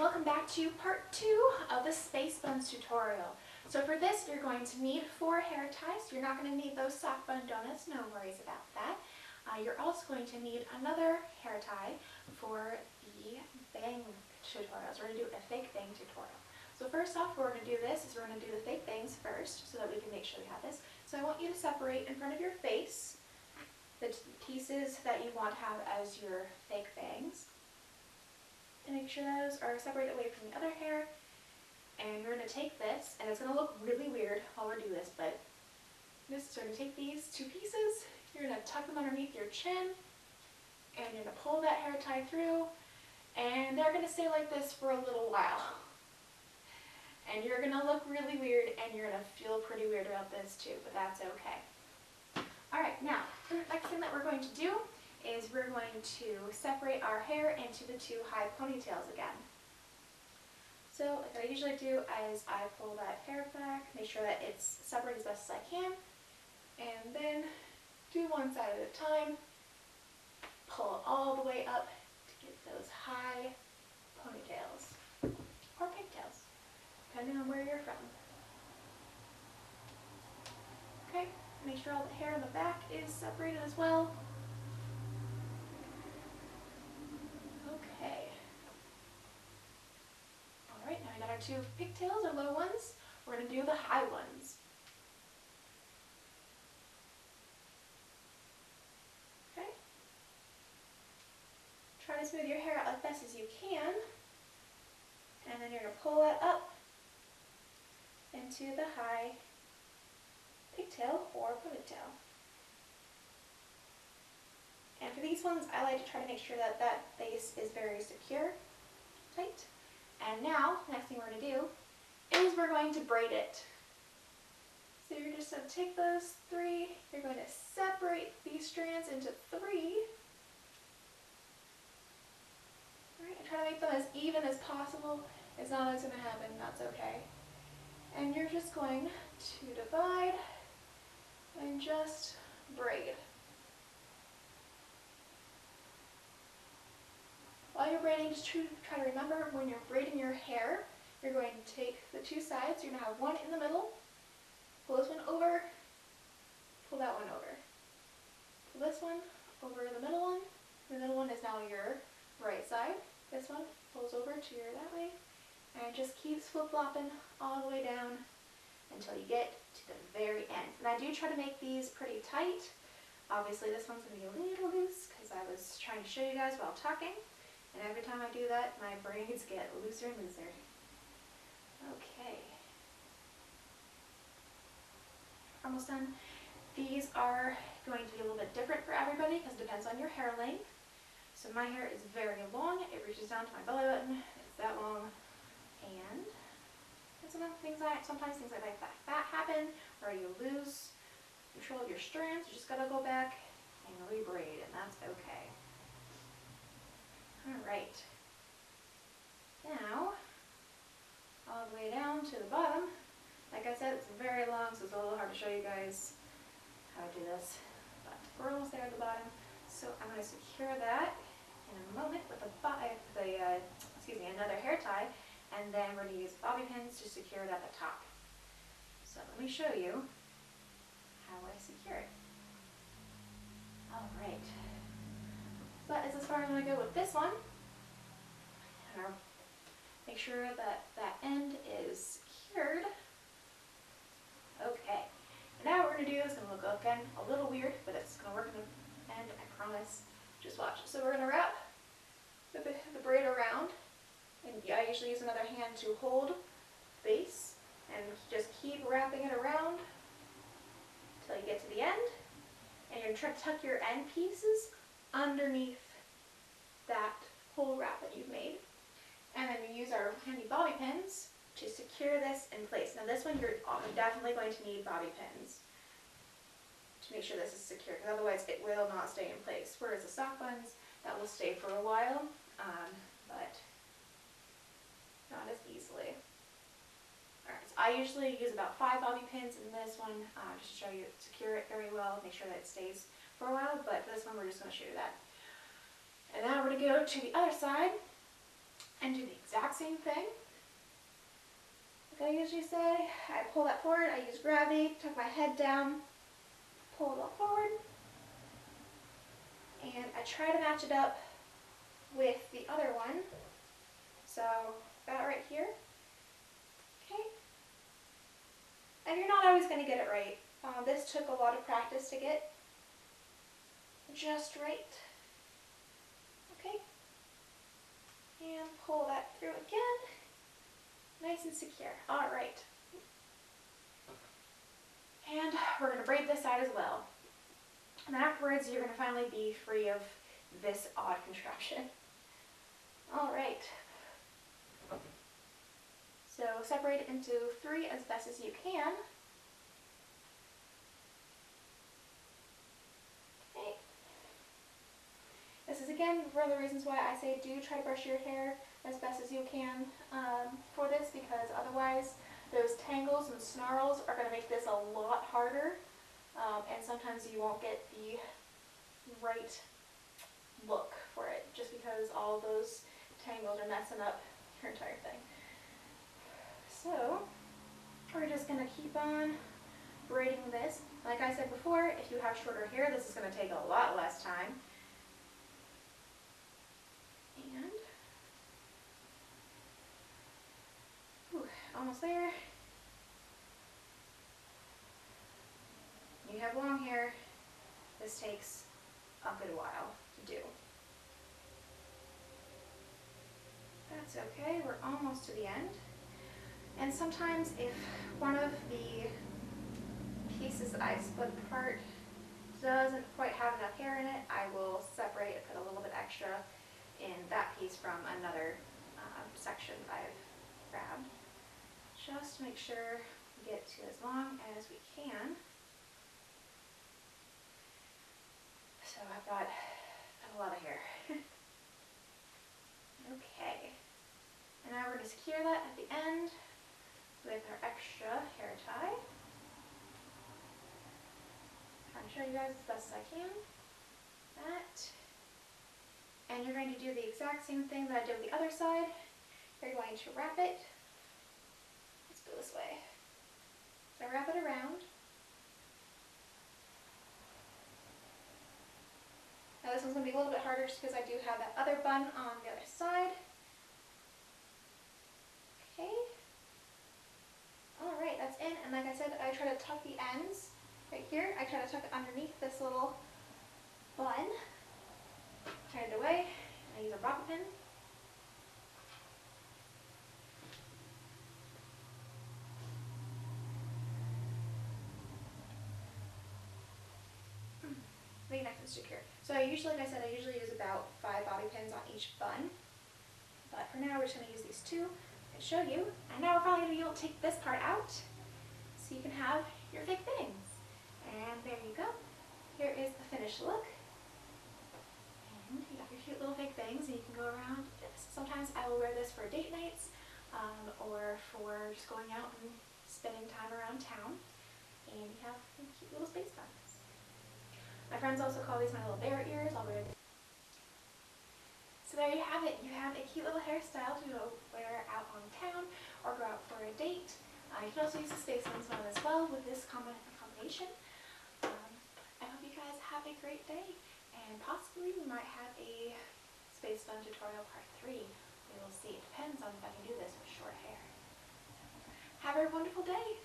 welcome back to part 2 of the Space Buns tutorial. So for this you're going to need 4 hair ties. You're not going to need those soft bun donuts, no worries about that. You're also going to need another hair tie for the bang tutorials. We're going to do a fake bang tutorial. So first off, we're going to do this is we're going to do the fake bangs first so that we can make sure we have this. So I want you to separate in front of your face the pieces that you want to have as your fake bangs. And make sure those are separated away from the other hair. And you're going to take this, and it's going to look really weird while we do this, but you're going to take these 2 pieces, you're going to tuck them underneath your chin, and you're going to pull that hair tie through, and they're going to stay like this for a little while. And you're going to look really weird, and you're going to feel pretty weird about this too, but that's okay. Alright, now, the next thing that we're going to do is we're going to separate our hair into the 2 high ponytails again. So like I usually do is I pull that hair back, make sure that it's separated as best as I can, and then do one side at a time, pull it all the way up to get those high ponytails, or pigtails, depending on where you're from. Okay, make sure all the hair in the back is separated as well. Alright, now we got our 2 pigtails, or low ones. We're going to do the high ones. Okay. Try to smooth your hair out as best as you can. And then you're going to pull that up into the high pigtail or ponytail. And for these ones, I like to try to make sure that that base is very secure, tight. And now, the next thing we're going to do is we're going to braid it. So you're just going to take those 3, you're going to separate these strands into 3. Alright, and try to make them as even as possible. It's not always going to happen, that's okay. And you're just going to divide and just braid. While you're braiding, just try to remember when you're braiding your hair, you're going to take the 2 sides, you're going to have one in the middle, pull this one over, pull that one over. Pull this one over the middle one. The middle one is now your right side. This one pulls over to your that way, and it just keeps flip-flopping all the way down until you get to the very end. And I do try to make these pretty tight. Obviously this one's going to be a little loose because I was trying to show you guys while talking. And every time I do that, my braids get looser and looser. Okay. Almost done. These are going to be a little bit different for everybody because it depends on your hair length. So my hair is very long. It reaches down to my belly button. It's that long. And sometimes things like that happen where you lose control of your strands. You just got to go back and rebraid, and that's okay. Alright, now all the way down to the bottom. Like I said, it's very long, so it's a little hard to show you guys how to do this, but we're almost there at the bottom. So I'm going to secure that in a moment with another hair tie, and then we're going to use bobby pins to secure it at the top. So let me show you how I secure it. Alright. But as far as I'm going to go with this one, and I'll make sure that that end is secured. Okay, and now what we're going to do is going to look again a little weird, but it's going to work in the end, I promise. Just watch. So we're going to wrap the braid around, and I usually use another hand to hold the base, and just keep wrapping it around until you get to the end, and you're going to try to tuck your end pieces underneath that whole wrap that you've made. And then we use our handy bobby pins to secure this in place. Now this one you're definitely going to need bobby pins to make sure this is secure, because otherwise it will not stay in place. Whereas the soft buns, that will stay for a while, but not as easily. Alright, so I usually use about 5 bobby pins in this one, just to show you secure it very well, make sure that it stays for a while, but for this one we're just going to show you that. And now we're going to go to the other side. and do the exact same thing. Like I usually say, I pull that forward, I use gravity, tuck my head down, pull it all forward, and I try to match it up with the other one. So that right here, okay? And you're not always going to get it right. This took a lot of practice to get just right. Okay? And pull that through again. Nice and secure. All right. And we're going to braid this side as well. And then afterwards, you're going to finally be free of this odd contraption. All right. So separate it into 3 as best as you can. Okay. This is again one of the reasons why I say do try to brush your hair as best as you can for this, because otherwise those tangles and snarls are going to make this a lot harder, and sometimes you won't get the right look for it just because all those tangles are messing up your entire thing. So we're just going to keep on braiding this. Like I said before, if you have shorter hair, this is going to take a lot less time. And almost there. You have long hair, this takes a good while to do. That's okay, we're almost to the end. And sometimes if one of the pieces that I split apart doesn't quite have enough hair in it, I will separate and put a little bit extra in that piece from another section that I've grabbed, just to make sure we get to as long as we can. So I've got a lot of hair. Okay, and now we're going to secure that at the end with our extra hair tie. Trying to show you guys as best as I can. That. And you're going to do the exact same thing that I did with the other side. You're going to wrap it. Let's go this way. So wrap it around. Now this one's going to be a little bit harder just because I do have that other bun on the other side. Okay. Alright, that's in. And like I said, I try to tuck the ends right here. I try to tuck it underneath this little bun. Turn it away. I use a bobby pin. Make it nice and secure. So I usually, like I said, I usually use about 5 bobby pins on each bun. But for now, we're just going to use these 2 and show you. And now we're finally going to be able to take this part out so you can have your fake bangs. And there you go. Here is the finished look. And you got your cute little fake bangs, and you can go around this. Sometimes I will wear this for date nights or for just going out and spending time around town. And you have cute little space buns. My friends also call these my little bear ears. I'll wear them. So there you have it. You have a cute little hairstyle to go wear out on town or go out for a date. You can also use the space buns one as well with this combination. I hope you guys have a great day, and possibly we might have a space bun tutorial part 3. We will see. It depends on if I can do this with short hair. Have a wonderful day.